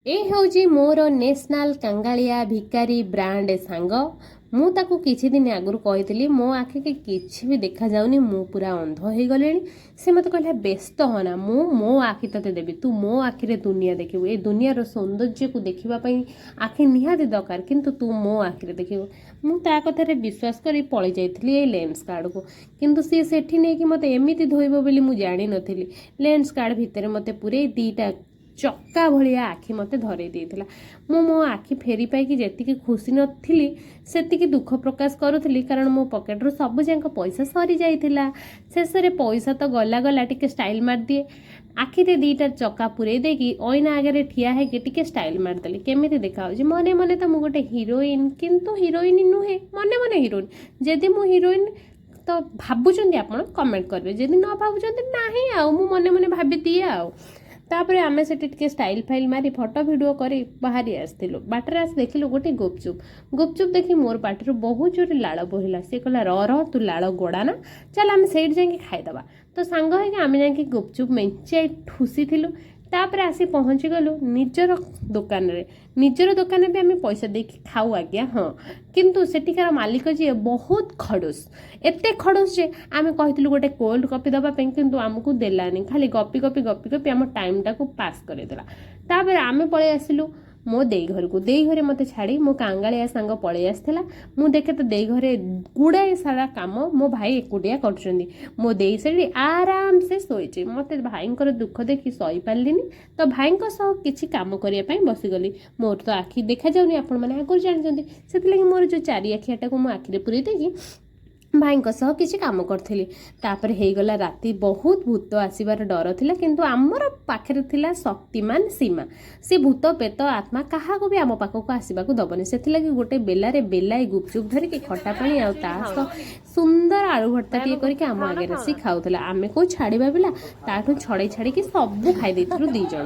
ए हूँ मोर नेशनल कांगालिया भिकारी ब्रांड सांग मु ताकू किछि दिन आगुरी कही मो आखि के किछि भी देखा जाउनी मु पूरा अंध हो गले से मत कहला व्यस्त होना मु मो आखि तते देबी तू मो आखि रे दुनिया देखिबू ए दुनियार सौंदर्य को देखिबा पई आखि निहाती दरकार किंतु तू मो आखि रे देखिबू मु ता कथा रे विश्वास करी पळी जाइतली ए लेंस कार्ड को किंतु सी सेठी नै कि मते एमिति धोइबो बोली मु जानि नथिली लेंस कार्ड भितरे मते पूरे दीटा चक्का भलिया आखि मते धरे देइथिला मो मो आखि फेरी पाई जेतिकी खुशी नथिली सेतिकी दुख प्रकाश करुथिली कारण मो पॉकेट रो सब जांक पैसा सरी जाइथिला शेष रे पैसा तो गला गला टिके स्टाइल मार दिए आखि रे दीटा चक्का पुरे देकी ओइना आगे ठिया है कि टिके स्टाइल मार देली केमिति देखा हो जे मने मने तो मु गोटे हीरोइन किंतु हीरोइन नुहे मने मने हीरोइन जदी मु हीरोइन तो भाबुचंदी आपण कमेंट करबे जदी न भाबुचंदी नाही आ मु मने मने भाबी दिए आ तापरे आमे सेठी टिके स्टाइल फाइल मारी फोटो वीडियो करी बाहरी आसथिलु बाटर आस देखिलु गोटे गुपचुप देखी मोर पाटिरु बहुत जोर लाळ बहिला से कहला र तू लाळ गोड़ा ना चल आमे सेठ जाके खाइदबा तो सांग है कि आमे जाके गुपचुप मेंचे ठुसी थिलु तापरे आसी पहुंची गलु निजर दुकान रे भी आमे पैसा देकी खाऊ आज्ञा हाँ किंतु सेठिकार मालिक जी बहुत खड़ूस एते खड़ूस जे आमे कहितलु गोटे कोल्ड कॉफी दबा पे किंतु आमको देलानी खाली गपी गपी गपी गपी आम टाइम टाको पास करे देला तापरे आमे पळे आसिलु मो देई घरे मते छाड़ी मो कांगालिया सांग पळे आसथिला मु देखे तो देई घरे गुड़ाए सारा काम मो भाई एकुटिया करछंदी मो देई सेठी आराम से सोइचे मते भाईंकर दुख देखि सही पारलिनी तो भाईंक सह किछि काम करिया पई बसी गली मोर तो आखि देखा जाउनी आपण माने आगुर जानछंदी सेति लागि मोर जो चारि आखियाटा को मो आखि रे पुरै देकी भाईंक सह किछि काम करथिली तापर हे गला राती बहुत भूत आसीबार डर थिला किंतु आमर पाखरे थिला शक्तिमान सीमा से भूत पेत आत्मा काहा को भी आम पाखो को आसीबा को दबनी सेति लागि गोटे बेला रे बेलाए गुपचुप धरि के खटा पानी आ ता सुंदर आलू भर्ता टिए करके आम आगे रसी खाउथला आमे को छाड़ीबा बिला ताठू छड़े छाड़ी के सब खाई देथिलु दी जण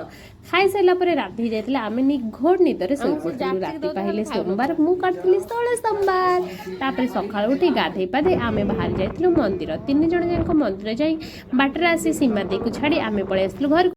खाई साइला परे राती जाइतला आमे निघोड़ निदरे सोई पड़थिलु राती पाहिले सोमवार मु काटथिली 16 सोमवार तापर सकाळ उठी गाधै पाधै आमे बाहर जाइतलु मंदिर 3 जण जाक मंदिर जाई बाटर आसी सीमा दे को छाड़ी आमे पळे आसलु घर